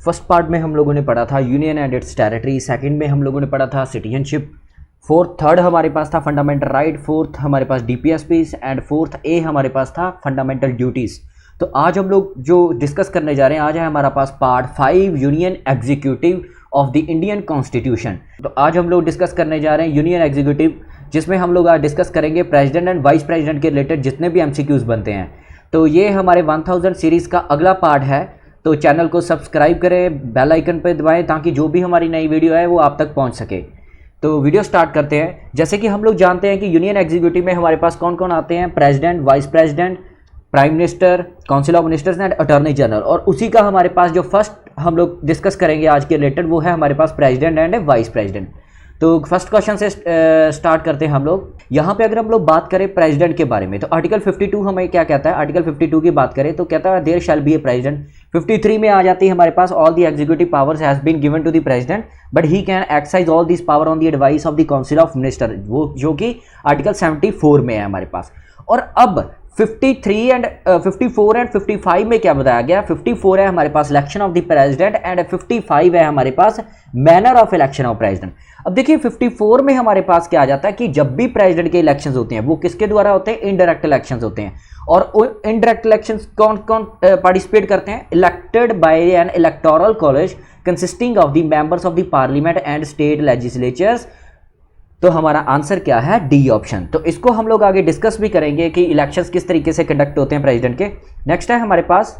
First part में हम लोगों ने पढ़ा था union and it's territory, second में हम लोगों ने पढ़ा था सिटीजनशिप, थर्ड हमारे पास था फंडामेंटल राइट, फोर्थ हमारे पास डीपीएसपीज एंड फोर्थ ए हमारे पास था फंडामेंटल ड्यूटीज़। तो आज हम लोग जो डिस्कस करने जा रहे हैं, आज है हमारा पास part 5 union executive of the Indian constitution. तो आज हम लोग डिस्कस करने जा रहे हैं यूनियन एग्जीक्यूटिव, जिसमें हम लोग आज डिस्कस करेंगे प्रेसिडेंट एंड वाइस प्रेसिडेंट के रिलेटेड जितने भी एमसीक्यूज बनते हैं। तो ये हमारे 1000 सीरीज़ का अगला पार्ट है। तो चैनल को सब्सक्राइब करें, बेल आइकन पर दबाएं ताकि जो भी हमारी नई वीडियो है वो आप तक पहुंच सके। तो वीडियो स्टार्ट करते हैं। जैसे कि हम लोग जानते हैं कि यूनियन एग्जीक्यूटिव में हमारे पास कौन कौन आते हैं, president, vice president, prime minister, council of ministers and attorney general. और उसी का हमारे पास जो फर्स्ट हम लोग डिस्कस करेंगे आज के रिलेटेड वो है हमारे पास प्रेसिडेंट एंड वाइस प्रेसिडेंट। तो फर्स्ट क्वेश्चन से स्टार्ट करते हैं हम लोग। यहाँ पे अगर हम लोग बात करें प्रेसिडेंट के बारे में, तो आर्टिकल 52 हमें क्या कहता है, आर्टिकल 52 की बात करें तो कहता है there shall be a president. 53 में आ जाती है हमारे पास all the executive powers has been given to the president but he can exercise all this power on the advice of the council of minister, वो जो कि आर्टिकल 74 में है हमारे पास। और अब 53 एंड 54 एंड 55 में क्या बताया गया, 54 है हमारे पास election of the president and 55 है हमारे पास manner of election of president. अब देखिए 54 में हमारे पास क्या आ जाता है कि जब भी प्रेसिडेंट के इलेक्शंस होते हैं वो किसके द्वारा होते हैं, इनडायरेक्ट इलेक्शंस होते हैं। और इनडायरेक्ट इलेक्शंस कौन कौन पार्टिसिपेट करते हैं, elected by N electoral college consisting of the members of the parliament and state legislatures. तो हमारा आंसर क्या है, डी ऑप्शन। तो इसको हम लोग आगे डिस्कस भी करेंगे कि इलेक्शंस किस तरीके से कंडक्ट होते हैं प्रेसिडेंट के। नेक्स्ट है हमारे पास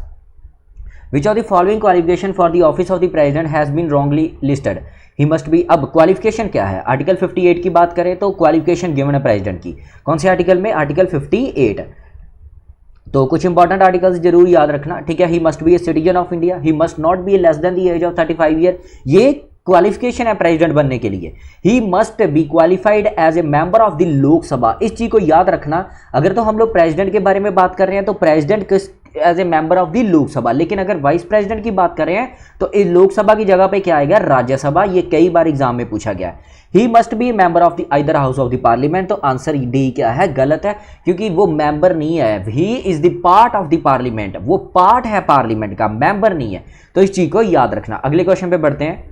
which of the following qualification for the office of the president has been wrongly listed, he must be. अब क्वालिफिकेशन क्या है, आर्टिकल 58 की बात करें तो क्वालिफिकेशन गिवन है प्रेसिडेंट की, कौन से आर्टिकल में, आर्टिकल 58। तो कुछ इंपॉर्टेंट आर्टिकल्स जरूर याद रखना, ठीक है। He must be a citizen of India, he must not be less than the age of 35 year, ये क्वालिफिकेशन है प्रेसिडेंट बनने के लिए। He must be qualified as a member of the Lok Sabha, इस चीज को याद रखना। अगर तो हम लोग प्रेसिडेंट के बारे में बात कर रहे हैं तो प्रेसिडेंट किस as a member of the Lok Sabha, लेकिन अगर वाइस प्रेसिडेंट की बात कर रहे हैं तो इस लोकसभा की जगह पे क्या आएगा, राज्यसभा। ये कई बार एग्जाम में पूछा गया है। He must B member of the either house of the parliament, तो आंसर डी क्या है, गलत है, क्योंकि वो मेंबर नहीं है। He is the part of the parliament, वो पार्ट है पार्लियामेंट का, मेंबर नहीं है। तो इस चीज को याद रखना। अगले क्वेश्चन पे बढ़ते हैं।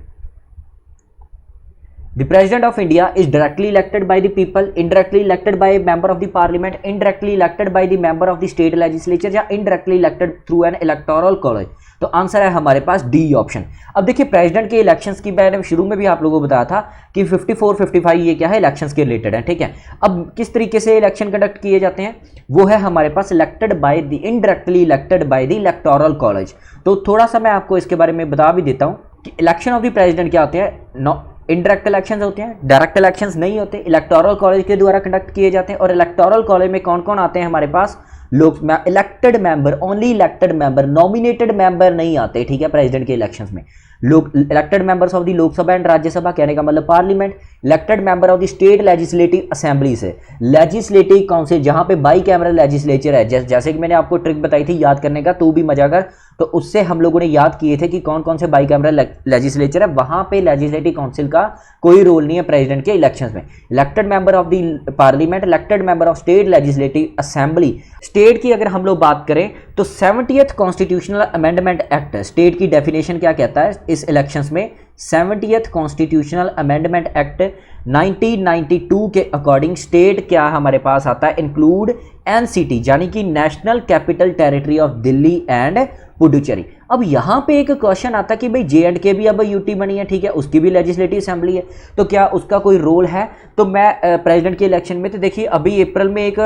The President of India is directly elected by the people, indirectly elected by a member of the parliament, indirectly elected by the member of the state legislature या indirectly elected through an electoral college। तो answer है हमारे पास D option. अब देखिए president के elections की मैंने शुरू में भी आप लोगों को बताया था कि 54, 55 ये क्या है, इलेक्शंस के रिलेटेड है, ठीक है। अब किस तरीके से इलेक्शन कंडक्ट किए जाते हैं, वो है हमारे पास elected by the, indirectly elected by the electoral college. तो थोड़ा सा मैं आपको इसके बारे में बता भी देता हूँ कि इलेक्शन ऑफ द प्रेसिडेंट क्या होते हैं, इनडायरेक्ट इलेक्शंस होते हैं, डायरेक्ट इलेक्शंस नहीं होते, इलेक्टोरल कॉलेज के द्वारा कंडक्ट किए जाते हैं। और इलेक्टोरल कॉलेज में कौन कौन आते हैं हमारे पास, लोग elected member, only elected member, nominated member नहीं आते, ठीक है। प्रेसिडेंट के इलेक्शंस में लोग elected members of the Lok Sabha and Rajya Sabha, कहने का मतलब parliament, elected member of the state legislative assembly से, लेजिस्लेटिव काउंसिल जहां पे बाई कैमरल लेजिस्लेचर है, जैसे कि मैंने आपको ट्रिक बताई थी याद करने का, तू भी मजा कर। तो उससे हम लोगों ने याद किए थे कि कौन कौन से बाई कैमरल लेजिस्लेचर है, वहां पे लेजिस्लेटिव काउंसिल का कोई रोल नहीं है प्रेसिडेंट के इलेक्शंस में। Elected member of the parliament, elected member of state legislative assembly. State की अगर हम लोग बात करें तो 70th constitutional amendment act, state की डेफिनेशन क्या कहता है इस इलेक्शंस में, 70th कॉन्स्टिट्यूशनल अमेंडमेंट एक्ट 1992 के अकॉर्डिंग स्टेट क्या हमारे पास आता है, इंक्लूड एनसीटी यानी कि national capital territory of Delhi and Puducherry. अब यहाँ पे एक क्वेश्चन आता है कि भाई जे&के भी अब यूटी बनी है, ठीक है, उसकी भी लेजिस्लेटिव असेंबली है, तो क्या उसका कोई रोल है। तो मैं प्रेसिडेंट के इलेक्शन में, तो देखिए अभी अप्रैल में एक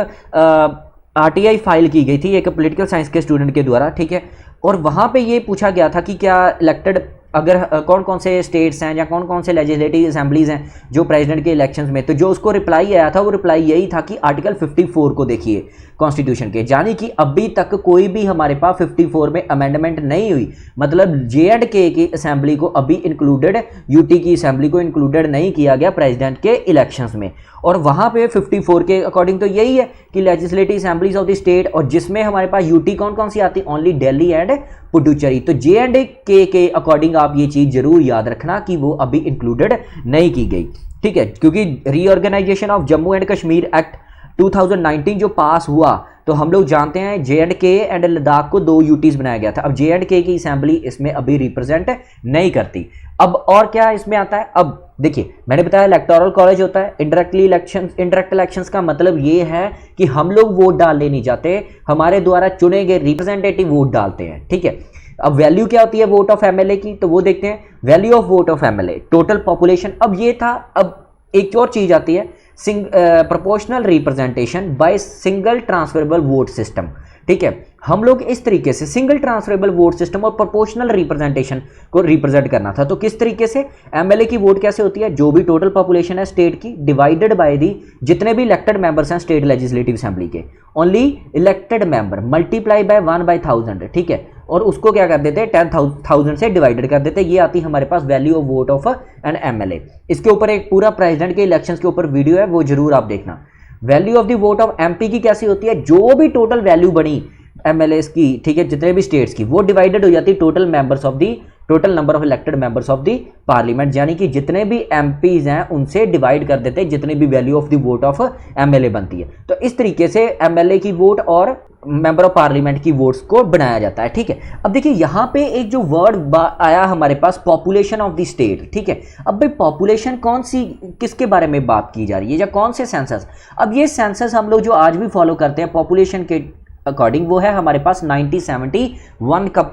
आरटीआई फाइल की गई थी एक पॉलिटिकल साइंस के स्टूडेंट के द्वारा, ठीक है। और वहाँ पे ये पूछा गया था कि क्या इलेक्टेड अगर कौन कौन से स्टेट्स हैं या कौन कौन से लेजिस्लेटिव असेंबलीज हैं जो प्रेसिडेंट के इलेक्शंस में, तो जो उसको रिप्लाई आया था वो रिप्लाई यही था कि आर्टिकल 54 को देखिए कॉन्स्टिट्यूशन के, यानी कि अभी तक कोई भी हमारे पास 54 में अमेंडमेंट नहीं हुई, मतलब जे&के की असेंबली को अभी इंक्लूडेड, यूटी की असेंबली को इंक्लूडेड नहीं किया गया प्रेसिडेंट के इलेक्शंस में। और वहाँ पे 54 के अकॉर्डिंग तो यही है कि legislative assemblies of the state, और जिसमें हमारे पास यूटी कौन कौन सी आती, ओनली दिल्ली एंड पुडुचेरी। तो जे&के के अकॉर्डिंग आप ये चीज़ जरूर याद रखना कि वो अभी इंक्लूडेड नहीं की गई, ठीक है, क्योंकि reorganisation of Jammu and Kashmir act 2019 जो पास हुआ तो हम लोग जानते हैं JNK एंड लद्दाख को 2 यूटीज बनाया गया था। अब JNK की असेंबली इसमें अभी रिप्रेजेंट नहीं करती। अब और क्या इसमें आता है, अब देखिए मैंने बताया इलेक्टोरल कॉलेज होता है, इंडायरेक्ट इलेक्शंस का मतलब ये है कि हम लोग वोट डालने नहीं जाते, हमारे द्वारा चुने गए रिप्रेजेंटेटिव वोट डालते हैं, ठीक है। अब वैल्यू क्या होती है वोट ऑफ एमएलए की, तो वो देखते हैं value of vote of MLA total population. अब ये था, अब एक और चीज आती है proportional representation by single transferable vote system, ठीक है। हम लोग इस तरीके से सिंगल ट्रांसफरेबल वोट सिस्टम और प्रोपोर्शनल रिप्रेजेंटेशन को रिप्रेजेंट करना था। तो किस तरीके से एमएलए की वोट कैसे होती है, जो भी टोटल पॉपुलेशन है स्टेट की डिवाइडेड बाय दी जितने भी इलेक्टेड मेंबर्स हैं स्टेट लेजिस्लेटिव असेंबली के, only elected member multiply by 1/1000, ठीक है, और उसको क्या कर देते हैं 10,000 से डिवाइडेड कर देते हैं। ये आती है हमारे पास value of vote of an MLA. इसके ऊपर एक पूरा प्रेसिडेंट के इलेक्शंस के ऊपर वीडियो है, वो जरूर आप देखना। Value of the vote of MP की कैसी होती है, जो भी टोटल वैल्यू बनी एमएलएस की, ठीक है, जितने भी स्टेट्स की, वो डिवाइडेड हो जाती है total members of the total number of elected members of the parliament, यानी कि जितने भी एमपीज हैं उनसे डिवाइड कर देते हैं जितनी भी value of the vote of MLA बनती है। तो इस तरीके से एमएलए की वोट और मेंबर ऑफ पार्लियामेंट की वोट्स को बनाया जाता है, ठीक है। अब देखिए यहाँ पे एक जो वर्ड आया हमारे पास पॉपुलेशन ऑफ द स्टेट, ठीक है। अब भाई पॉपुलेशन कौन सी, किसके बारे में बात की जा रही है या कौन से सेंसस। अब ये सेंसस हम लोग जो आज भी फॉलो करते हैं पॉपुलेशन के अकॉर्डिंग, वो है हमारे पास 1971 का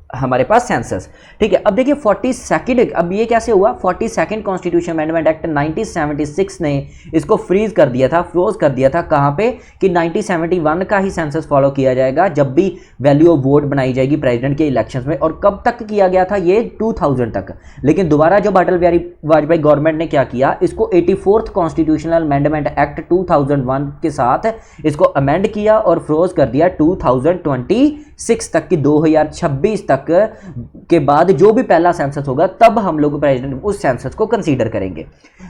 हमारे पास सेंसस, ठीक है। अब देखिए 42nd, अब ये कैसे हुआ, 42nd कॉन्स्टिट्यूशन अमेंडमेंट एक्ट 1976 ने इसको फ्रीज कर दिया था, फ्रोज कर दिया था, कहाँ पे कि 1971 का ही सेंसस फॉलो किया जाएगा जब भी वैल्यू ऑफ वोट बनाई जाएगी प्रेसिडेंट के इलेक्शंस में। और कब तक किया गया था, ये 2000 तक। लेकिन दोबारा जब अटल बिहारी वाजपेयी गवर्नमेंट ने क्या किया, इसको 84th कॉन्स्टिट्यूशनल अमेंडमेंट एक्ट 2001 के साथ इसको अमेंड किया और फ्रोज कर दिया 2026 तक की, 2026 तक के बाद जो भी पहला सेंसस होगा तब हम लोग प्रेसिडेंट उस सेंसस को कंसीडर करेंगे।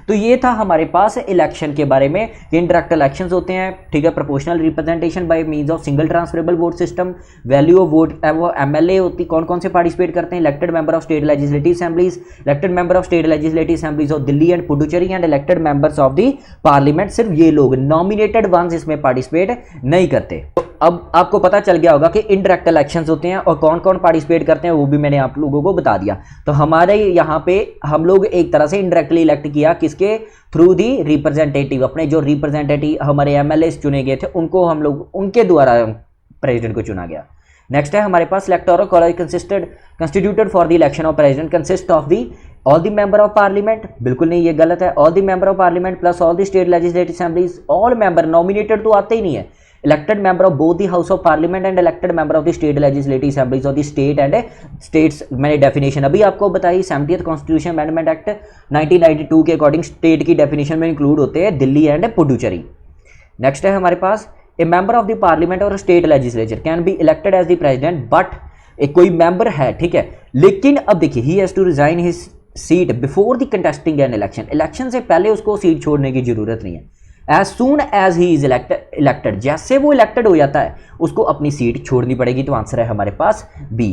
तो ये था हमारे पास इलेक्शन के बारे में, इंडायरेक्ट इलेक्शंस होते हैं, ठीक है, proportional representation by means of single transferable vote system, value of vote, वो एमएलए होती, कौन कौन से पार्टिसिपेट करते हैं, elected member of state legislative assemblies, elected member of state legislative assemblies of Delhi and Puducherry and elected members of the parliament. सिर्फ ये लोग, नॉमिनेटेड वंस इसमें पार्टिसिपेट नहीं करते। अब आपको पता चल गया होगा कि इनडायरेक्ट इलेक्शंस होते हैं और कौन कौन पार्टिसिपेट करते हैं, वो भी मैंने आप लोगों को बता दिया। तो हमारे यहाँ पे हम लोग एक तरह से इनडायरेक्टली इलेक्ट किया, किसके थ्रू दी रिप्रेजेंटेटिव, अपने जो रिप्रेजेंटेटिव हमारे एमएलए चुने गए थे उनको हम लोग उनके द्वारा प्रेसिडेंट को चुना गया। नेक्स्ट है हमारे पास electoral college constituted for the election of president consist of the all the member of parliament, बिल्कुल नहीं, ये गलत है, all the member of parliament plus all the state legislative assemblies, all member, nominated तो आते ही नहीं है, elected member of both the house of parliament and elected member of the state legislative assemblies of the state and states। मैंने definition अभी आपको बताई, 70th constitution amendment act 1992 के according state की डेफिनेशन में इंक्लूड होते हैं दिल्ली एंड पुडुचेरी। नेक्स्ट है हमारे पास a member of the parliament और state legislature can be elected as the president, but एक कोई मेंबर है, ठीक है, लेकिन अब देखिए he has to resign his seat before the contesting an election, election से पहले उसको सीट छोड़ने की जरूरत नहीं है। As soon as he is elected, जैसे वो इलेक्टेड हो जाता है उसको अपनी सीट छोड़नी पड़ेगी। तो आंसर है हमारे पास बी।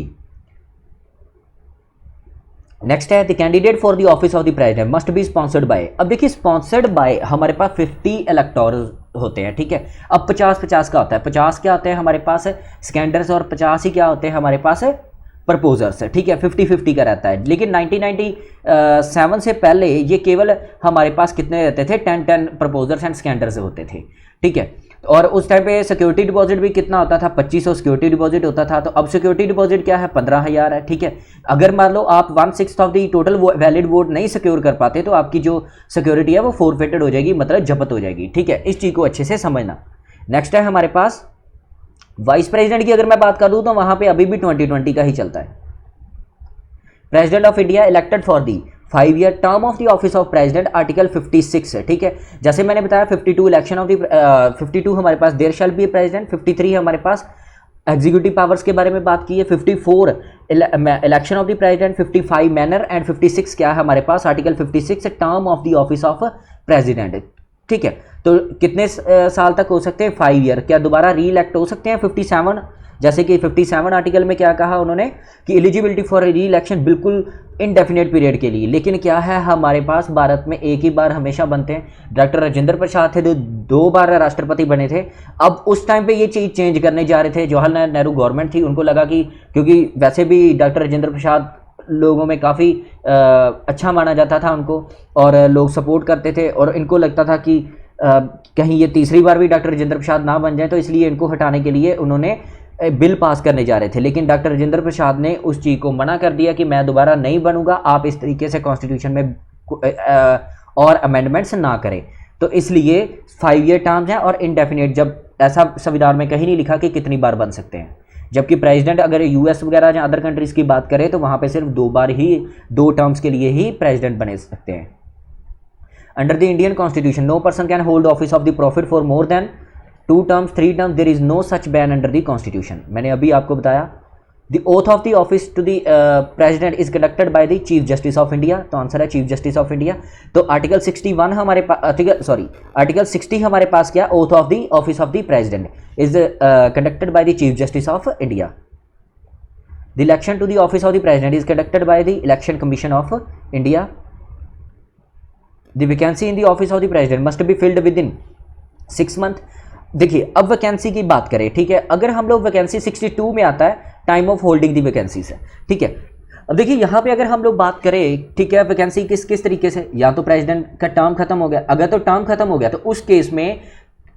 नेक्स्ट है the candidate for the office of the president must B sponsored by. अब देखिए स्पॉन्सर्ड बाय हमारे पास 50 इलेक्टोरल होते हैं, ठीक है। अब 50-50 का होता है, 50 क्या होते हैं हमारे पास स्कैंडर्स और 50 ही क्या होते हैं हमारे पास प्रपोजर्स, ठीक है, 50-50 का रहता है। लेकिन 1997 से पहले ये केवल हमारे पास कितने रहते थे, 10-10 प्रपोजर्स एंड स्कैंडर्स होते थे, ठीक है। और उस टाइम पे सिक्योरिटी डिपॉजिट भी कितना होता था, 2500 सिक्योरिटी डिपॉजिट होता था। तो अब सिक्योरिटी डिपॉजिट क्या है, 15,000 है, ठीक है। अगर मान लो आप 1/6 of the total valid vote नहीं सिक्योर कर पाते तो आपकी जो सिक्योरिटी है वो फोरफिटेड हो जाएगी, मतलब जब्त हो जाएगी, ठीक है। इस चीज़ को अच्छे से समझना। नेक्स्ट है हमारे पास वाइस प्रेसिडेंट की, अगर मैं बात कर दूं तो वहां पे अभी भी 2020 का ही चलता है। President of India elected for the 5-year term of the office of president, article 56 है, ठीक है। जैसे मैंने बताया 52 इलेक्शन ऑफ द 52 हमारे पास देयर शैल बी प्रेसिडेंट, 53 हमारे पास एग्जीक्यूटिव पावर्स के बारे में बात की है, 54 election of the president, 55 manner and 56 क्या है हमारे पास article 56 term of the office of president, ठीक है। तो कितने साल तक हो सकते हैं? 5 ईयर। क्या दोबारा री इलेक्ट हो सकते हैं? 57, जैसे कि 57 आर्टिकल में क्या कहा उन्होंने कि एलिजिबिलिटी फॉर री इलेक्शन बिल्कुल इनडेफिनेट पीरियड के लिए। लेकिन क्या है, हमारे पास भारत में एक ही बार हमेशा बनते हैं। डॉक्टर राजेंद्र प्रसाद थे जो 2 बार राष्ट्रपति बने थे। अब उस टाइम पे ये चीज़ चेंज करने जा रहे थे, जवाहरलाल नेहरू गवर्नमेंट थी, उनको लगा कि क्योंकि वैसे भी डॉक्टर राजेंद्र प्रसाद लोगों में काफ़ी अच्छा माना जाता था उनको, और लोग सपोर्ट करते थे, और इनको लगता था कि कहीं ये तीसरी बार भी डॉक्टर राजेंद्र प्रसाद ना बन जाए, तो इसलिए इनको हटाने के लिए उन्होंने बिल पास करने जा रहे थे। लेकिन डॉक्टर राजेंद्र प्रसाद ने उस चीज़ को मना कर दिया कि मैं दोबारा नहीं बनूंगा, आप इस तरीके से कॉन्स्टिट्यूशन में और अमेंडमेंट्स ना करें। तो इसलिए 5 ईयर टर्म्स हैं और इनडेफिनेट, जब ऐसा संविधान में कहीं नहीं लिखा कि कितनी बार बन सकते हैं। जबकि प्रेसिडेंट अगर यूएस वगैरह या अदर कंट्रीज़ की बात करें तो वहाँ पे सिर्फ 2 बार ही, 2 टर्म्स के लिए ही प्रेसिडेंट बने सकते हैं। Under the Indian constitution no person can hold office of the profit for more than 2 terms 3 terms, there is no such ban under the constitution. मैंने अभी आपको बताया। The oath of the office to the president is conducted by the chief justice of India. तो answer है chief justice of India. तो article 61 हमारे पास, article 60 हमारे पास क्या, oath of the office of the president is conducted by the chief justice of India. The election to the office of the president is conducted by the election commission of India. The vacancy in the office of the president must be filled within 6 month. देखिए अब vacancy की बात करें, ठीक है, अगर हम लोग वैकेंसी 62 में आता है time of holding the vacancy से, ठीक है। अब देखिए यहाँ पे अगर हम लोग बात करें, ठीक है, वैकेंसी किस तरीके से, या तो प्रेसिडेंट का टर्म खत्म हो गया, अगर तो टर्म खत्म हो गया तो उस केस में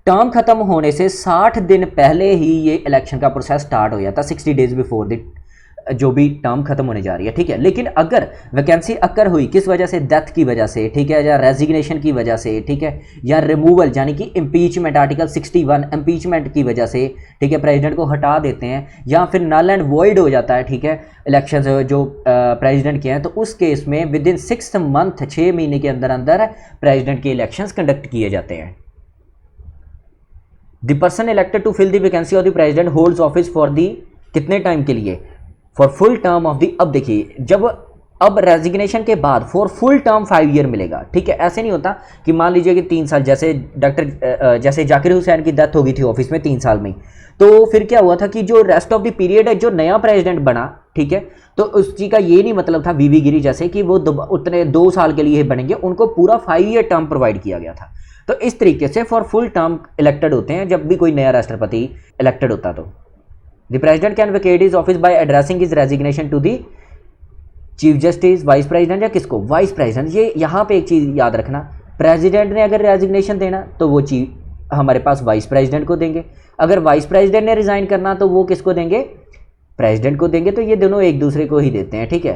टर्म खत्म होने से 60 दिन पहले ही ये इलेक्शन का प्रोसेस स्टार्ट हो जाता, 60 डेज बिफोर द जो भी टर्म खत्म होने जा रही है, ठीक है। लेकिन अगर वैकेंसी अकर हुई किस वजह से, डेथ की वजह से, ठीक है, या रेजिग्नेशन की वजह से, ठीक है, या रिमूवल यानी कि इम्पीचमेंट, आर्टिकल 61 इम्पीचमेंट की वजह से, ठीक है, प्रेसिडेंट को हटा देते हैं, या फिर नल एंड वॉइड हो जाता है, ठीक है, इलेक्शन जो प्रेसिडेंट के हैं, तो उस केस में विद इन 6 मंथ, 6 महीने के अंदर अंदर प्रेसिडेंट के इलेक्शंस कंडक्ट किए जाते हैं। The person elected to fill the vacancy of the president holds office for the कितने टाइम के लिए, for full term of the. अब देखिए जब अब रेजिग्नेशन के बाद फॉर फुल टर्म 5 ईयर मिलेगा, ठीक है। ऐसे नहीं होता कि मान लीजिए कि 3 साल, जैसे जाकिर हुसैन की डेथ हो गई थी ऑफिस में 3 साल में, तो फिर क्या हुआ था कि जो रेस्ट ऑफ द पीरियड है, जो नया प्रेसिडेंट बना, ठीक है, तो उस चीज़ का ये नहीं मतलब था वीवी गिरी जैसे कि वो उतने 2 साल के लिए बनेंगे, उनको पूरा 5 ईयर टर्म प्रोवाइड किया गया था। तो इस तरीके से फॉर फुल टर्म इलेक्टेड होते हैं जब भी कोई नया राष्ट्रपति इलेक्टेड होता। तो the president can vacate his office by addressing his resignation to the chief justice, vice president, या किसको, वाइस प्रेसिडेंट। ये यहाँ पे एक चीज़ याद रखना, प्रेसिडेंट ने अगर रेजिग्नेशन देना तो वो चीफ हमारे पास वाइस प्रेसिडेंट को देंगे, अगर वाइस प्रेसिडेंट ने रिजाइन करना तो वो किसको देंगे, प्रेसिडेंट को देंगे। तो ये दोनों एक दूसरे को ही देते हैं, ठीक है।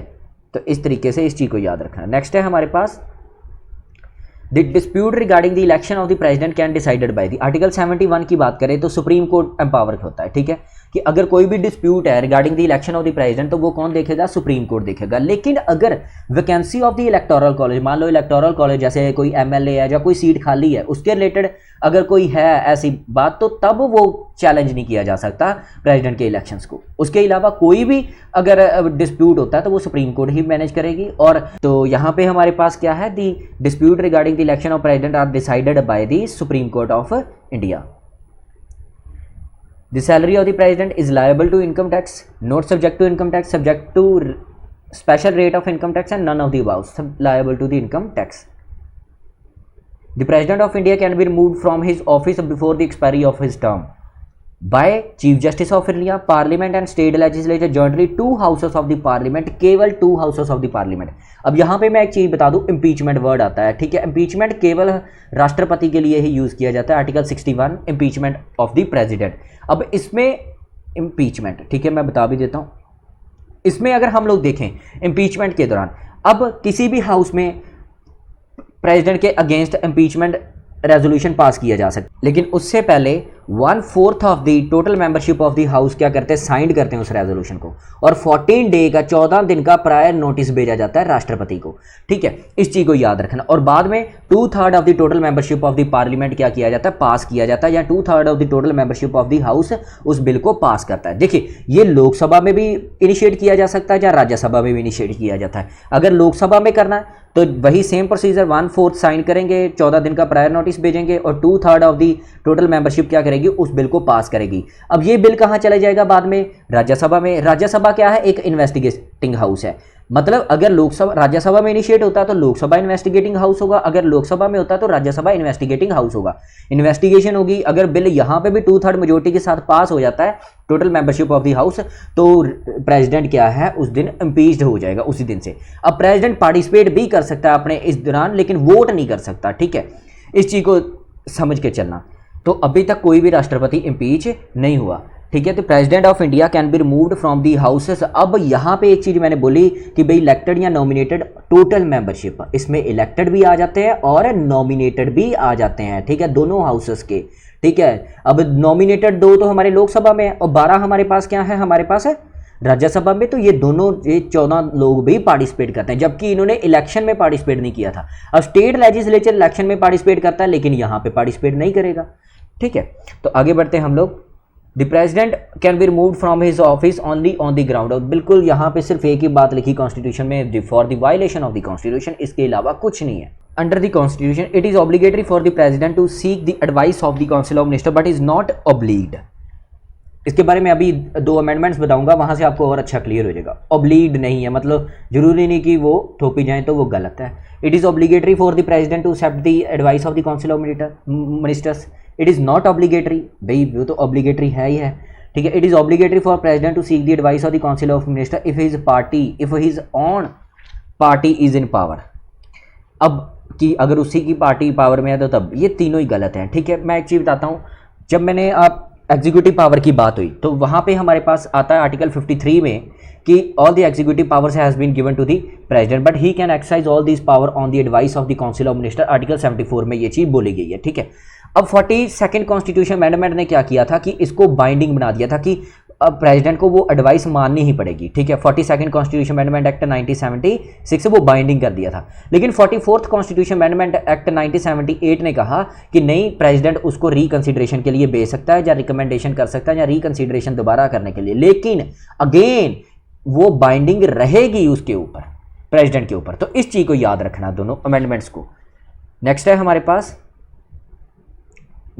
तो इस तरीके से इस चीज़ को याद रखना। नेक्स्ट है हमारे पास the dispute regarding the election of the president can decided by the. Article 71 की बात करें तो सुप्रीम कोर्ट एम्पावर होता है, ठीक है, कि अगर कोई भी डिस्प्यूट है regarding the election of the president तो वो कौन देखेगा, सुप्रीम कोर्ट देखेगा। लेकिन अगर vacancy of the electoral college, मान लो इलेक्टोरल कॉलेज जैसे कोई एमएलए है या कोई सीट खाली है, उसके रिलेटेड अगर कोई है ऐसी बात, तो तब वो चैलेंज नहीं किया जा सकता प्रेसिडेंट के इलेक्शंस को। उसके अलावा कोई भी अगर डिस्प्यूट होता है तो वो सुप्रीम कोर्ट ही मैनेज करेगी। और तो यहाँ पे हमारे पास क्या है, the dispute regarding the election of president are decided by the supreme court of India. The salary of the president is liable to income tax, not subject to income tax, subject to special rate of income tax, and none of the above, liable to the income tax. The president of India can be removed from his office before the expiry of his term by Chief Justice of India, Parliament and State Legislature jointly, 2 houses of the Parliament, केवल 2 houses of the Parliament। अब यहाँ पे मैं एक चीज़ बता दूँ, impeachment word आता है, ठीक है, इम्पीचमेंट केवल राष्ट्रपति के लिए ही यूज़ किया जाता है। Article 61 impeachment of the president. अब इसमें इम्पीचमेंट, ठीक है, मैं बता भी देता हूँ। इसमें अगर हम लोग देखें इम्पीचमेंट के दौरान, अब किसी भी हाउस में प्रेसिडेंट के अगेंस्ट इम्पीचमेंट रेजोल्यूशन पास किया जा सकता है, लेकिन उससे पहले 1/4 of the total membership of the house क्या करते हैं, साइंड करते हैं उस रेजोल्यूशन को, और 14 डे का 14 दिन का प्रायर नोटिस भेजा जाता है राष्ट्रपति को, ठीक है। इस चीज़ को याद रखना। और बाद में 2/3 of the total membership of the parliament क्या किया जाता है, पास किया जाता है, या 2/3 of the total membership of the house उस बिल को पास करता है। देखिए ये लोकसभा में भी इनिशिएट किया जा सकता है या राज्यसभा में भी इनिशिएट किया जाता है। अगर लोकसभा में करना है तो वही सेम प्रोसीजर 1/4 साइन करेंगे, 14 दिन का प्रायर नोटिस भेजेंगे और 2/3 ऑफ दी टोटल मेंबरशिप क्या करेगी, उस बिल को पास करेगी। अब ये बिल कहाँ चला जाएगा बाद में, राज्यसभा में। राज्यसभा क्या है, एक इन्वेस्टिगेटिंग हाउस है, मतलब अगर लोकसभा राज्यसभा में इनिशिएट होता है तो लोकसभा इन्वेस्टिगेटिंग हाउस होगा, अगर लोकसभा में होता है तो राज्यसभा इन्वेस्टिगेटिंग हाउस होगा। इन्वेस्टिगेशन होगी, अगर बिल यहाँ पे भी 2/3 मेजोरिटी के साथ पास हो जाता है total membership of the house, तो प्रेसिडेंट क्या है उस दिन इम्पीच्ड हो जाएगा उसी दिन से। अब प्रेसिडेंट पार्टिसिपेट भी कर सकता है अपने इस दौरान, लेकिन वोट नहीं कर सकता, ठीक है, इस चीज़ को समझ के चलना। तो अभी तक कोई भी राष्ट्रपति इम्पीच नहीं हुआ, ठीक है। तो president of India can be removed from the houses. अब यहाँ पे एक चीज़ मैंने बोली कि भाई इलेक्टेड या नॉमिनेटेड टोटल मेंबरशिप, इसमें इलेक्टेड भी आ जाते हैं और नॉमिनेटेड भी आ जाते हैं, ठीक है, दोनों हाउसेस के, ठीक है। अब नॉमिनेटेड 2 तो हमारे लोकसभा में और 12 हमारे पास क्या है, हमारे पास है राज्यसभा में। तो ये दोनों, ये 14 लोग भी पार्टिसिपेट करते हैं, जबकि इन्होंने इलेक्शन में पार्टिसिपेट नहीं किया था। अब स्टेट लेजिस्लेचर इलेक्शन में पार्टिसिपेट करता है, लेकिन यहाँ पे पार्टिसिपेट नहीं करेगा, ठीक है। तो आगे बढ़ते हैं हम लोग। The president can be removed from his office only on the ground. बिल्कुल यहाँ पे सिर्फ एक ही बात लिखी कॉन्स्टिट्यूशन में, for the violation of the constitution, इसके अलावा कुछ नहीं है। Under the constitution it is obligatory for the president to seek the advice of the council of minister but is not obliged. इसके बारे में अभी 2 अमेंडमेंट्स बताऊंगा, वहां से आपको और अच्छा क्लियर हो जाएगा। ऑब्लिग्ड नहीं है, मतलब जरूरी नहीं कि वो थोपी जाए तो वो गलत है। It is obligatory for the president to accept the advice of the council of ministers. It is not obligatory, भाई वो तो ऑब्लिगेटरी है ही है, ठीक है। It is obligatory for president to seek the advice of the council of minister if his own party is in power. अब कि अगर उसी की पार्टी पावर में है तो तब ये तीनों ही गलत हैं, ठीक है। मैं एक चीज़ बताता हूँ, जब मैंने आप एग्जीक्यूटिव पावर की बात हुई तो वहाँ पे हमारे पास आता है आर्टिकल 53 में कि all the executive powers has been given to the president but he can exercise all this power on the advice of the council of minister. Article 74 में ये चीज़ बोली गई है, ठीक है। अब 42nd कॉन्स्टिट्यूशन अमेंडमेंट ने क्या किया था कि इसको बाइंडिंग बना दिया था कि अब प्रेसिडेंट को वो एडवाइस माननी ही पड़ेगी, ठीक है। 42nd कॉन्स्टिट्यूशन अमेंडमेंट एक्ट 1976 से वो बाइंडिंग कर दिया था। लेकिन 44th कॉन्स्टिट्यूशन अमेंडमेंट एक्ट 1978 ने कहा कि नहीं, प्रेसिडेंट उसको रिकंसिडरेशन के लिए भेज सकता है या रिकमेंडेशन कर सकता है या रिकंसिडरेशन दोबारा करने के लिए, लेकिन अगेन वो बाइंडिंग रहेगी उसके ऊपर, प्रेसिडेंट के ऊपर। तो इस चीज़ को याद रखना, दोनों अमेंडमेंट्स को। नेक्स्ट है हमारे पास,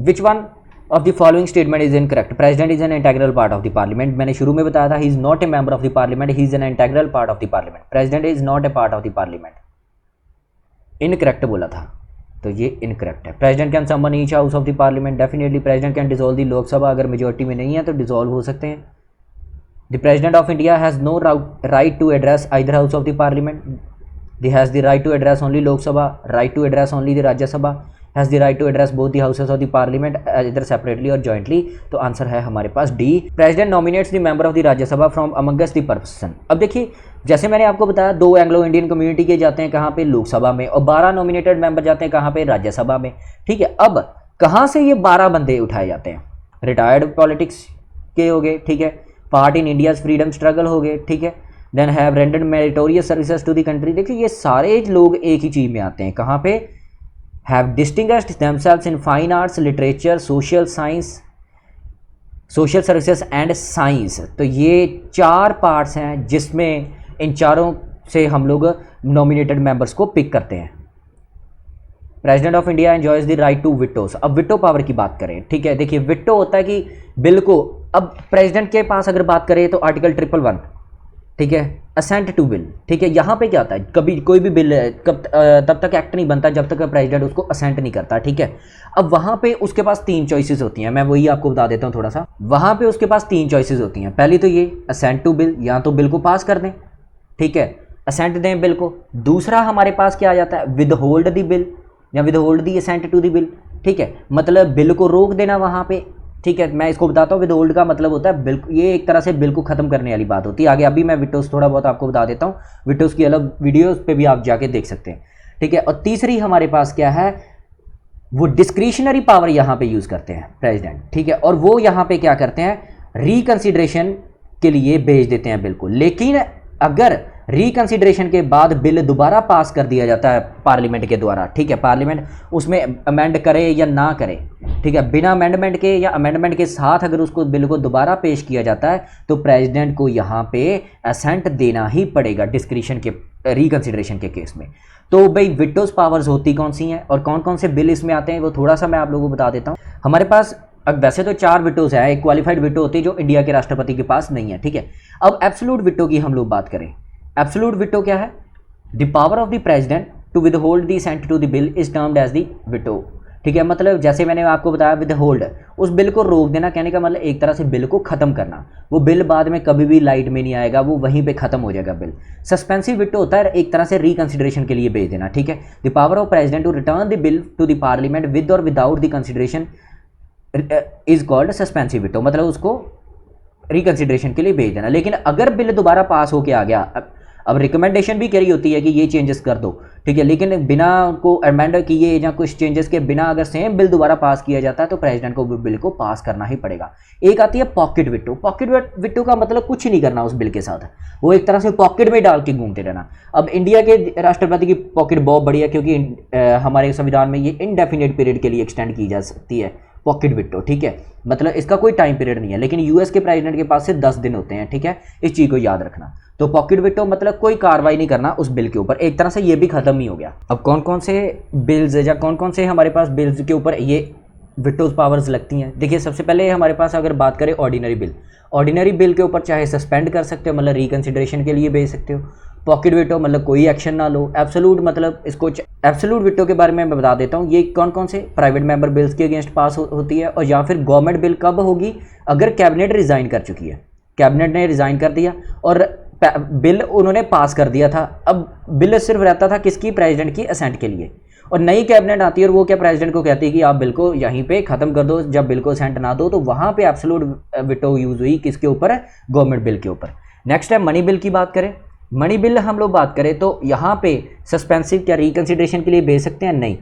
which one of the following statement is incorrect. President is an integral part of the parliament. मैंने शुरू में बताया था he is not a member of the parliament, he is an integral part of the parliament. President is not a part of the parliament, incorrect बोला था, तो ये incorrect है। President can summon each house of the parliament, definitely president can dissolve the Lok Sabha, अगर majority में नहीं है तो डिसॉल्व हो सकते हैं। The president of India has no right to address either house of the parliament, they has the right to address only Lok Sabha, right to address only the Rajya Sabha, has the right to address both the houses of the parliament either separately और jointly. तो answer है हमारे पास D. President nominates the member of the Rajya Sabha from amongst the person. अब देखिए, जैसे मैंने आपको बताया 2 एंग्लो इंडियन कम्युनिटी के जाते हैं कहाँ पे, लोकसभा में, और 12 नॉमिनेटेड मेंबर जाते हैं कहाँ पे, राज्यसभा में, ठीक है। अब कहाँ से ये 12 बंदे उठाए जाते हैं, रिटायर्ड पॉलिटिक्स के हो गए, ठीक है, part in India's freedom struggle हो गए, ठीक है, then have rendered meritorious services to the country. देखिए ये सारे लोग एक ही चीज़ में आते हैं, कहाँ पे, have distinguished themselves in fine arts, literature, social science, social services and science. तो ये 4 पार्ट्स हैं जिसमें इन चारों से हम लोग नॉमिनेटेड मेंबर्स को पिक करते हैं। President of India enjoys the right to vetoes. अब विटो पावर की बात करें, ठीक है, देखिए विटो होता है कि बिल को, अब प्रेसिडेंट के पास अगर बात करें तो आर्टिकल 111, ठीक है, असेंट टू बिल, ठीक है। यहाँ पे क्या होता है, कभी कोई भी बिल तब तक एक्ट नहीं बनता जब तक प्रेसिडेंट उसको असेंट नहीं करता, ठीक है। अब वहाँ पे उसके पास 3 चॉइसेस होती हैं, मैं वही आपको बता देता हूँ थोड़ा सा। वहाँ पे उसके पास 3 चॉइसेस होती हैं। पहली तो ये असेंट टू बिल, या तो बिल को पास कर दें, ठीक है, असेंट दें बिल को। दूसरा हमारे पास क्या आ जाता है, विद होल्ड द बिल या withhold the assent to the bill, ठीक है, मतलब बिल को रोक देना वहाँ पे, ठीक है। मैं इसको बताता हूँ, विद होल्ड का मतलब होता है बिल, ये एक तरह से बिल को खत्म करने वाली बात होती है। आगे अभी मैं विटोस थोड़ा बहुत आपको बता देता हूँ, विटोस की अलग वीडियोस पे भी आप जाके देख सकते हैं, ठीक है। और तीसरी हमारे पास क्या है, वो डिस्क्रिशनरी पावर यहाँ पे यूज़ करते हैं प्रेसिडेंट, ठीक है, और वो यहाँ पे क्या करते हैं, रिकंसिडरेशन के लिए भेज देते हैं बिल को। लेकिन अगर रिकंसिडरेशन के बाद बिल दोबारा पास कर दिया जाता है पार्लियामेंट के द्वारा, ठीक है, पार्लियामेंट उसमें अमेंड करे या ना करे, ठीक है, बिना अमेंडमेंट के या अमेंडमेंट के साथ अगर उसको बिल को दोबारा पेश किया जाता है तो प्रेसिडेंट को यहाँ पे असेंट देना ही पड़ेगा डिस्क्रिशन के, रिकंसिडरेशन के केस में। तो भाई विटोज पावर्स होती कौन सी हैं और कौन कौन से बिल इसमें आते हैं वो थोड़ा सा मैं आप लोगों को बता देता हूँ। हमारे पास अब वैसे तो 4 विटोज है, एक क्वालिफाइड विटो होती है जो इंडिया के राष्ट्रपति के पास नहीं है, ठीक है। अब एब्सोल्यूट विटो की हम लोग बात करें, एब्सोल्यूट विटो क्या है? The power of the president to withhold the assent to the bill is termed as the veto, ठीक है। मतलब जैसे मैंने आपको बताया विद होल्ड, उस बिल को रोक देना, कहने का मतलब एक तरह से बिल को खत्म करना। वो बिल बाद में कभी भी लाइट में नहीं आएगा, वो वहीं पे खत्म हो जाएगा बिल। सस्पेंसिव विटो होता है एक तरह से रिकंसिडरेशन के लिए भेज देना, ठीक है। The power of president to return the bill to the parliament with और without the consideration is called suspensive veto, मतलब उसको रिकंसिडरेशन के लिए भेज देना। लेकिन अगर बिल दोबारा पास होके आ गया, अब रिकमेंडेशन भी करी होती है कि ये चेंजेस कर दो, ठीक है, लेकिन बिना को अमेंड किए या कुछ चेंजेस के बिना अगर सेम बिल दोबारा पास किया जाता है तो प्रेसिडेंट को बिल को पास करना ही पड़ेगा। एक आती है पॉकेट विटो। पॉकेट विटो का मतलब कुछ नहीं करना उस बिल के साथ, वो एक तरह से पॉकेट में डाल के घूमते रहना। अब इंडिया के राष्ट्रपति की पॉकेट बहुत बड़ी है, क्योंकि हमारे संविधान में ये इनडेफिनेट पीरियड के लिए एक्सटेंड की जा सकती है पॉकेट विटो, ठीक है, मतलब इसका कोई टाइम पीरियड नहीं है। लेकिन यूएस के प्रेसिडेंट के पास से 10 दिन होते हैं, ठीक है, इस चीज़ को याद रखना। तो पॉकेट विटो मतलब कोई कार्रवाई नहीं करना उस बिल के ऊपर, एक तरह से ये भी खत्म ही हो गया। अब कौन कौन से बिल्स या कौन कौन से हमारे पास बिल्स के ऊपर ये विटोज पावर्स लगती हैं? देखिए, सबसे पहले हमारे पास अगर बात करें ऑर्डिनरी बिल, ऑर्डिनरी बिल के ऊपर चाहे सस्पेंड कर सकते हो, मतलब रिकंसिडरेशन के लिए भेज सकते हो। पॉकेट विटो मतलब कोई एक्शन ना लो। एब्सोल्यूट मतलब इसको एब्सोल्यूट विटो के बारे में मैं बता देता हूँ, ये कौन कौन से प्राइवेट मेंबर बिल्स के अगेंस्ट पास होती है, और या फिर गवर्नमेंट बिल कब होगी? अगर कैबिनेट रिजाइन कर चुकी है, कैबिनेट ने रिजाइन कर दिया और बिल उन्होंने पास कर दिया था। अब बिल सिर्फ रहता था किसकी? प्रेसिडेंट की असेंट के लिए। और नई कैबिनेट आती है और वो क्या प्रेसिडेंट को कहती है कि आप बिल को यहीं पे खत्म कर दो, जब बिल को असेंट ना दो, तो वहां पे एब्सोल्यूट विटो यूज हुई किसके ऊपर? गवर्नमेंट बिल के ऊपर। नेक्स्ट है मनी बिल की बात करें। मनी बिल हम लोग बात करें तो यहाँ पे सस्पेंसिव क्या रिकंसिडरेशन के लिए भेज सकते हैं? नहीं,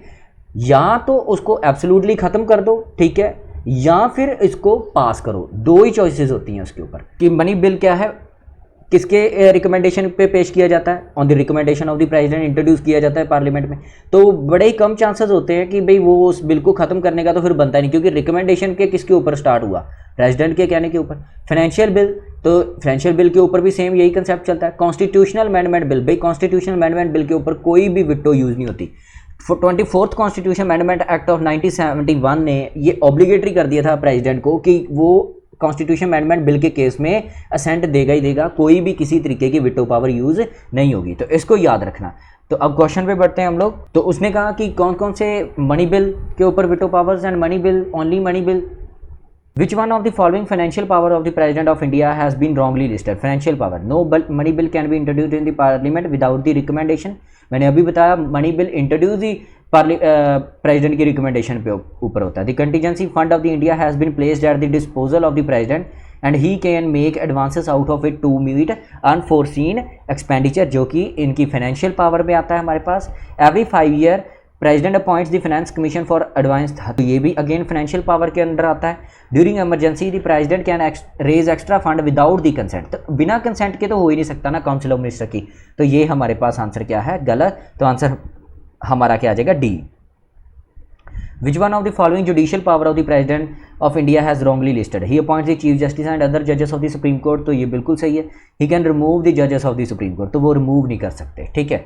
या तो उसको एब्सोल्युटली खत्म कर दो, ठीक है, या फिर इसको पास करो। दो ही चॉइसेस होती हैं उसके ऊपर कि मनी बिल क्या है, किसके रिकमेंडेशन पे पेश किया जाता है? On the recommendation of the president introduce किया जाता है पार्लियामेंट में। तो बड़े ही कम चांसेस होते हैं कि भाई वो उस बिल को खत्म करने का तो फिर बनता नहीं, क्योंकि रिकमेंडेशन के किसके ऊपर स्टार्ट हुआ? प्रेसिडेंट के कहने के ऊपर। फाइनेंशियल बिल, तो फाइनेंशियल बिल के ऊपर भी सेम यही कंसेप्ट चलता है। कॉन्स्टिट्यूशनल अमेंडमेंट बिल, भाई कॉन्स्टिट्यूशनल अमेंडमेंट बिल के ऊपर कोई भी विटो यूज नहीं होती। 24th constitution amendment act of 1971 ने ये ऑब्लिगेटरी कर दिया था प्रेसिडेंट को कि वो कॉन्स्टिट्यूशन अमेंडमेंट बिल के केस में असेंट देगा ही देगा, कोई भी किसी तरीके की विटो पावर यूज नहीं होगी। तो इसको याद रखना। तो अब क्वेश्चन पे बढ़ते हैं हम लोग। तो उसने कहा कि कौन कौन से मनी बिल के ऊपर veto powers and money bill, only money bill. Which one of the following financial power of the President of India has been wrongly listed? Financial power. No money bill can be introduced in the Parliament without the recommendation. मैंने अभी बताया money bill introduce ही president की recommendation पे ऊपर होता है। The contingency fund of the India has been placed at the disposal of the president and he can make advances out of it to meet unforeseen expenditure, जो कि इनकी financial power में आता है हमारे पास। Every 5 year president appoints the finance commission for advance, तो ये भी अगेन फाइनेंशियल पावर के अंडर आता है। During emergency the president can raise extra fund without the consent, तो बिना कंसेंट के तो हो ही नहीं सकता ना काउंसिल ऑफ मिनिस्टर की। तो ये हमारे पास आंसर क्या है? गलत। तो आंसर हमारा क्या आ जाएगा? D. Which one of the following judicial power of the President of India has wrongly listed? He appoints the Chief Justice and other judges of the Supreme Court, तो ये बिल्कुल सही है। He can remove the judges of the Supreme Court, तो वो remove नहीं कर सकते, ठीक है।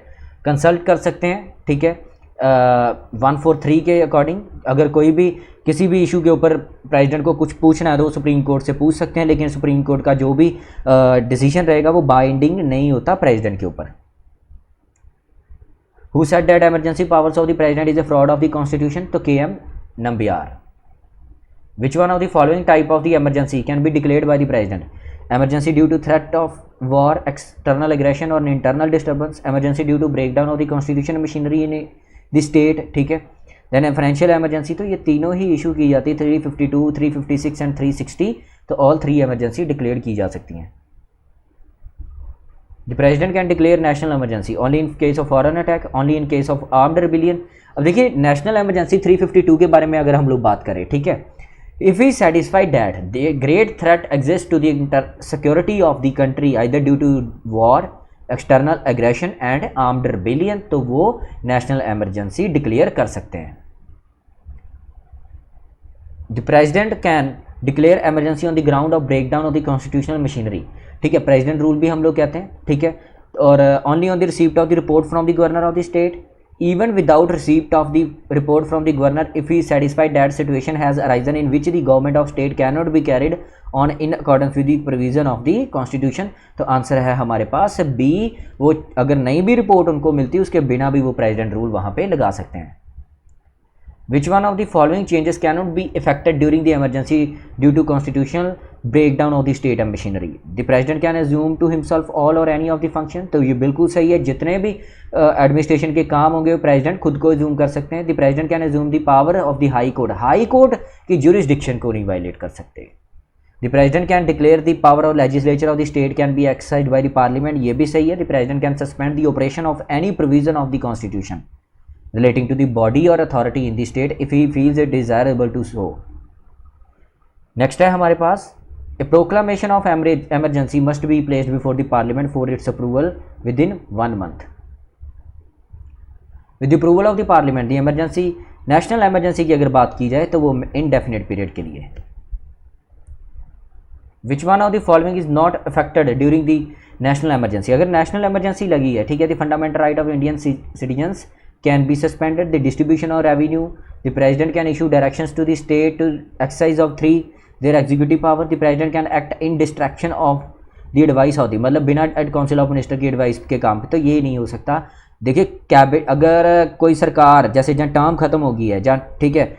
कंसल्ट कर सकते हैं, ठीक है, 143 के अकॉर्डिंग। अगर कोई भी किसी भी इशू के ऊपर प्रेसिडेंट को कुछ पूछना है तो सुप्रीम कोर्ट से पूछ सकते हैं, लेकिन सुप्रीम कोर्ट का जो भी डिसीजन रहेगा वो बाइंडिंग नहीं होता प्रेसिडेंट के ऊपर। Who said that emergency powers of the president is a fraud of the constitution? तो KM Nambiar. Which one of the following type of the emergency can be declared by the president? Emergency due to threat of war, external aggression or internal disturbance. Emergency due to breakdown of the constitutional machinery in the state, ठीक है। Then financial emergency, तो ये तीनों ही issue की जाती है 352, 356 and 360, तो all 3 emergency declare की जा सकती हैं। The president can declare national emergency only in case of foreign attack, only in case of armed rebellion. अब देखिए national emergency 352 के बारे में अगर हम लोग बात करें, ठीक है, if we satisfy that the great threat exists to the security of the country either due to war, external aggression and armed rebellion, तो वो national emergency declare कर सकते हैं। The president can declare emergency on the ground of breakdown of the constitutional machinery, ठीक है, president rule भी हम लोग कहते हैं, ठीक है। और only on the receipt of the report from the governor of the state, even without receipt of the report from the governor if he is satisfied that situation has arisen in which the government of state cannot be carried on in accordance with the provision of the constitution। तो answer है हमारे पास B, वो अगर नहीं भी report उनको मिलती उसके बिना भी वो प्रेसिडेंट रूल वहाँ पे लगा सकते हैं। Which one of the following changes cannot be effected during the emergency due to constitutional breakdown of the state and machinery? The president can assume to himself all or any of the function। तो ये बिल्कुल सही है, जितने भी administration के काम होंगे वो प्रेसिडेंट खुद को एज्यूम कर सकते हैं। The president can assume the power of the high court, high court की ज्यूरिसडिक्शन को नहीं वायलेट कर सकते। The president can declare the power of legislature of the state can be exercised by the parliament, ये भी सही है। The president can suspend the operation of any provision of the constitution relating to the body or authority in the state if he feels it desirable to so। next है हमारे पास a proclamation of emergency must be placed before the parliament for its approval within 1 month। with the approval of the parliament the emergency national emergency की अगर बात की जाए तो वो indefinite period के लिए। which one of the following is not affected during the national emergency? अगर national emergency लगी है, ठीक है, the fundamental right of Indian citizens can be suspended, the distribution of revenue, the president can issue directions to the state to exercise of 3 their executive power, the president can act in distraction of the advice of the, मतलब बिना eight council of minister की advice के काम पे, तो ये नहीं हो सकता। देखिए कैबिनेट, अगर कोई सरकार जैसे जहाँ टर्म खत्म हो गई है, जहाँ ठीक है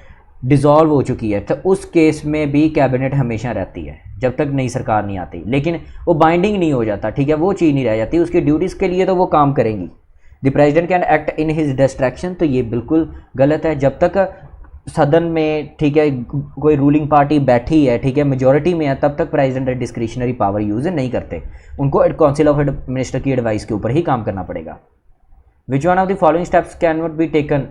डिसॉल्व हो चुकी है, तो उस केस में भी कैबिनेट हमेशा रहती है जब तक नई सरकार नहीं आती, लेकिन वो बाइंडिंग नहीं हो जाता, ठीक है, वो चीज़ नहीं रह जाती, उसकी ड्यूटीज़ के लिए तो वो काम करेंगी। The president can act in his distraction, तो ये बिल्कुल गलत है। जब तक सदन में, ठीक है, कोई रूलिंग पार्टी बैठी है, ठीक है, मेजॉरिटी में है, तब तक प्रेसिडेंट डिस्क्रिशनरी पावर यूज़ नहीं करते, उनको काउंसिल ऑफ मिनिस्टर की एडवाइस के ऊपर ही काम करना पड़ेगा। विच one of the following steps cannot be taken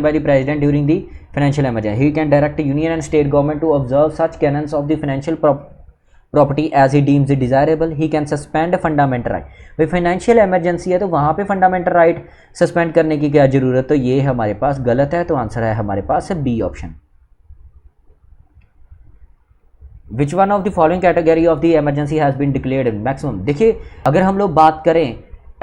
by the president during the financial emergency? He can direct union and state government to observe such canons of the financial property as he deems it desirable। He can suspend fundamental right। भाई financial emergency है तो वहाँ पे fundamental right suspend करने की क्या जरूरत, तो ये हमारे पास गलत है, तो आंसर है हमारे पास B option. Which one of the following category of the emergency has been declared maximum? देखिए अगर हम लोग बात करें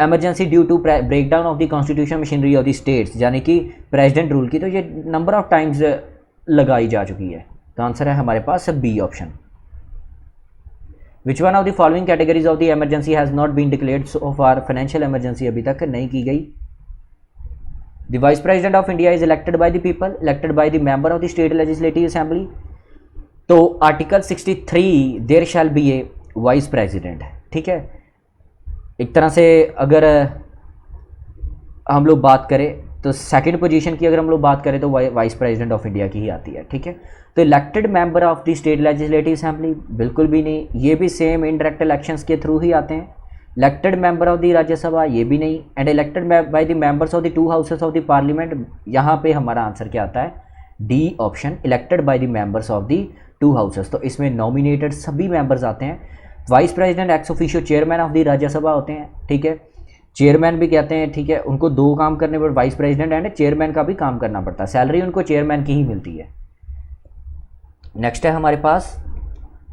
emergency due to breakdown of the constitution machinery of the states, यानी कि प्रेसिडेंट रूल की, तो ये नंबर ऑफ टाइम्स लगाई जा चुकी है, तो आंसर है हमारे पास B option. Which one of the following categories of the emergency has not been declared so far? Financial emergency अभी तक नहीं की गई। The vice president of India is elected by the people, elected by the member of the state legislative assembly. तो article 63 there shall be a vice president, ठीक है। एक तरह से अगर हम लोग बात करें तो सेकंड पोजीशन की अगर हम लोग बात करें तो वाइस प्रेसिडेंट ऑफ इंडिया की ही आती है, ठीक है। तो elected member of the state legislative assembly बिल्कुल भी नहीं, ये भी सेम इनडायरेक्ट इलेक्शंस के थ्रू ही आते हैं। Elected member of the Rajya Sabha, ये भी नहीं। And elected by the members of the 2 houses of the parliament, यहाँ पे हमारा आंसर क्या आता है? D option, elected by the members of the 2 houses. तो इसमें नॉमिनेटेड सभी मेंबर्स आते हैं। Vice president ex officio chairman of the Rajya Sabha होते हैं, ठीक है, चेयरमैन भी कहते हैं, ठीक है, उनको 2 काम करने पर वाइस प्रेसिडेंट एंड चेयरमैन का भी काम करना पड़ता है, सैलरी उनको चेयरमैन की ही मिलती है। नेक्स्ट है हमारे पास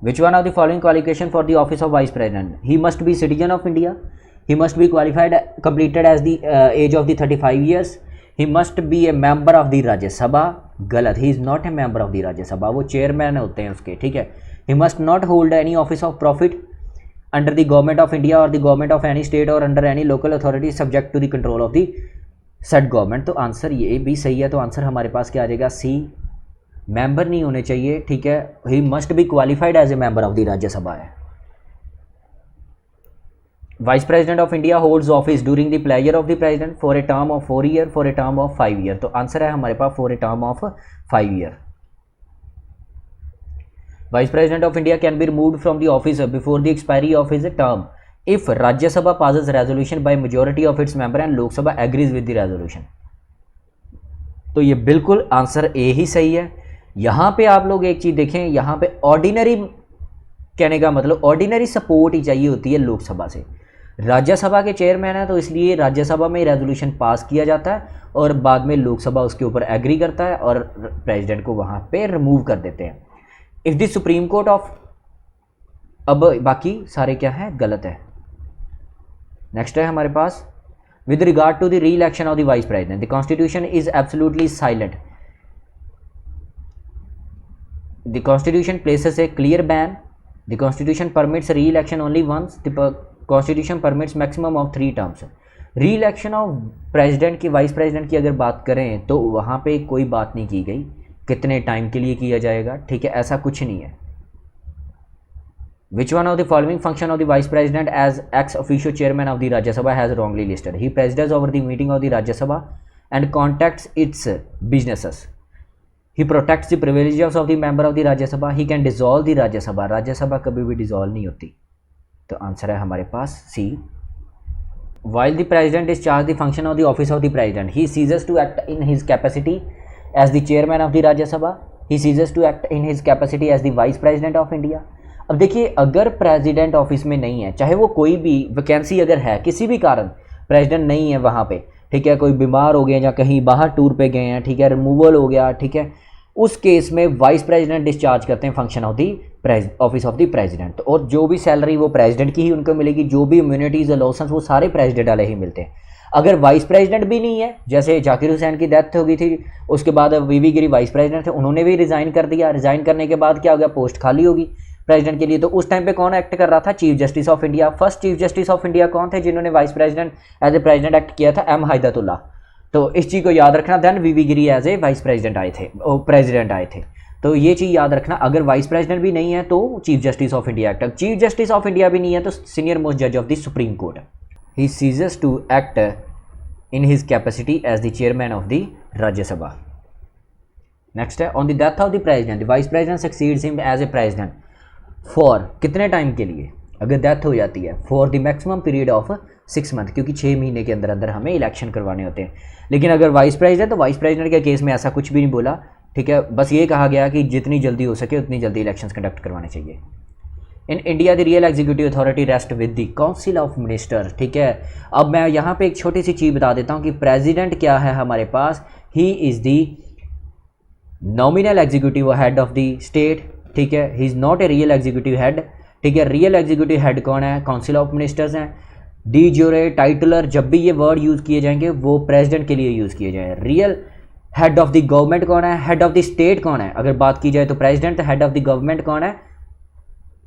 which one of the following qualification for the office of vice president? He must be citizen of India, he must be qualified completed as the age of the 35 years, he must be a member of the Rajya Sabha, गलत, he is not a member of the Rajya Sabha, वो chairman होते हैं उसके, ठीक है। He must not hold any office of profit under the government of India or the government of any state or under any local authority subject to the control of the said government। तो answer ये भी सही है, तो answer हमारे पास क्या आ जाएगा? सी, मेंबर नहीं होने चाहिए, ठीक है। He must be qualified as a member of the Rajya Sabha है। Vice President of India holds office during the pleasure of the President for a term of 4 year, for a term of 5 year। तो answer है हमारे पास for a term of 5 year। Vice President of India can be removed from the office before the expiry of his term if Rajya Sabha passes resolution by majority of its member and Lok Sabha agrees with the resolution। तो ये बिल्कुल answer A ही सही है। यहाँ पे आप लोग एक चीज़ देखें, यहाँ पे ऑर्डिनरी कहने का मतलब ऑर्डिनरी सपोर्ट ही चाहिए होती है लोकसभा से। राज्यसभा के चेयरमैन है तो इसलिए राज्यसभा में रेजोल्यूशन पास किया जाता है और बाद में लोकसभा उसके ऊपर एग्री करता है और प्रेसिडेंट को वहाँ पे रिमूव कर देते हैं। If the supreme court of, अब बाकी सारे क्या है? गलत है। नेक्स्ट है हमारे पास with regard to the re-election of the vice president. The constitution is absolutely silent. The constitution places a clear ban. The constitution permits re-election only once. The constitution permits maximum of 3 terms. Re-election of president की, vice president की अगर बात करें तो वहाँ पे कोई बात नहीं की गई कितने टाइम के लिए किया जाएगा, ठीक है, ऐसा कुछ नहीं है। Which one of the following function of the vice president as ex officio chairman of the Rajya Sabha has wrongly listed? He presides over the meeting of the Rajya Sabha and contacts its businesses. He protects the privileges of the member of the Rajya Sabha. He can dissolve the Rajya Sabha. राज्य सभा कभी भी dissolve नहीं होती। तो answer है हमारे पास सी। While the president discharges the function of the office of the president, he ceases to act in his capacity as the chairman of the Rajya Sabha. He ceases to act in his capacity as the vice president of India. अब देखिए, अगर president office में नहीं है, चाहे वो कोई भी वैकेंसी अगर है, किसी भी कारण प्रेसिडेंट नहीं है वहाँ पे, ठीक है, कोई बीमार हो गया या कहीं बाहर टूर पे गए हैं, ठीक है, रिमूवल हो गया, ठीक है, उस केस में वाइस प्रेसिडेंट डिस्चार्ज करते हैं function of the office of the president. और जो भी सैलरी वो प्रेसिडेंट की ही उनको मिलेगी, जो भी इम्यूनिटीज अलाउंसेस वो सारे प्रेसिडेंट वाले ही मिलते हैं। अगर वाइस प्रेसिडेंट भी नहीं है, जैसे जाकिर हुसैन की डेथ हो गई थी, उसके बाद वीवी गिरी वाइस प्रेसिडेंट थे, उन्होंने भी रिज़ाइन कर दिया। रिज़ाइन करने के बाद क्या हो गया, पोस्ट खाली होगी प्रेसिडेंट के लिए। तो उस टाइम पे कौन एक्ट कर रहा था, chief justice of India. First chief justice of India कौन थे जिन्होंने vice president as a president act किया था, एम हाइदतुल्ला। तो इस चीज़ को याद रखना। Then V V Giri as a vice president आए थे, प्रेसिडेंट आए थे। तो ये चीज़ याद रखना, अगर वाइस प्रेसिडेंट भी नहीं है तो chief justice of India act. Chief justice of India भी नहीं है तो सीनियर मोस्ट जज of the supreme court. He ceases to act in his capacity as the chairman of the Rajya Sabha. Next है, on the death of the president the vice president succeeds him as a president for कितने time के लिए, अगर death हो जाती है, for the maximum period of 6 month, क्योंकि 6 महीने के अंदर अंदर हमें इलेक्शन करवाने होते हैं। लेकिन अगर वाइस प्रेसिडेंट, तो वाइस प्रेसिडेंट के केस में ऐसा कुछ भी नहीं बोला, ठीक है, बस ये कहा गया कि जितनी जल्दी हो सके उतनी जल्दी इलेक्शंस कंडक्ट करवाने चाहिए। In India the real executive authority rest with the council of minister, ठीक है। अब मैं यहाँ पे एक छोटी सी चीज़ बता देता हूँ कि प्रेसिडेंट क्या है हमारे पास, he is the nominal executive head of the state, ठीक है, he is not a real executive head, ठीक है। रियल एग्जीक्यूटिव हेड कौन है, काउंसिल ऑफ मिनिस्टर्स हैं। डी ज्यूरे टाइटलर, जब भी ये वर्ड यूज़ किए जाएंगे वो प्रेसिडेंट के लिए यूज़ किए जाएँ। Real head of the government कौन है, हेड ऑफ द स्टेट कौन है, अगर बात की जाए तो president. Head of the government कौन है,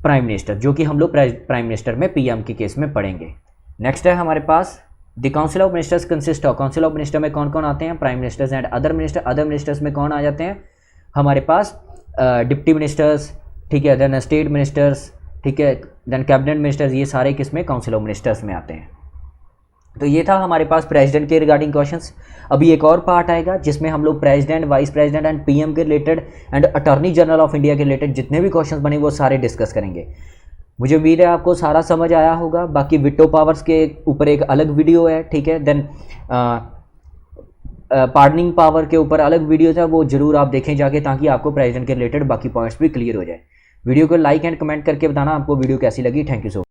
प्राइम मिनिस्टर, जो कि हम लोग प्राइम मिनिस्टर में पीएम के केस में पढ़ेंगे। नेक्स्ट है हमारे पास, the council of ministers consist of, council of minister में कौन कौन आते हैं, prime ministers and other minister. Other ministers में कौन आ जाते हैं हमारे पास, डिप्टी मिनिस्टर्स, ठीक है, देन स्टेट मिनिस्टर्स, ठीक है, देन कैबिनेट मिनिस्टर्स, ये सारे किस में, काउंसिल ऑफ मिनिस्टर्स में आते हैं। तो ये था हमारे पास प्रेसिडेंट के रिगार्डिंग क्वेश्चंस। अभी एक और पार्ट आएगा जिसमें हम लोग president, vice president and PM के related and attorney general of India के रिलेटेड जितने भी क्वेश्चंस बने वो सारे डिस्कस करेंगे। मुझे उम्मीद है आपको सारा समझ आया होगा। बाकी विटो पावर्स के ऊपर एक अलग वीडियो है, ठीक है, देन पार्डनिंग पावर के ऊपर अलग वीडियोज है, वो जरूर आप देखें जाके, ताकि आपको प्रेसिडेंट के रिलेटेड बाकी पॉइंट्स भी क्लियर हो जाए। वीडियो को लाइक एंड कमेंट करके बताना आपको वीडियो कैसी लगी। Thank you so much.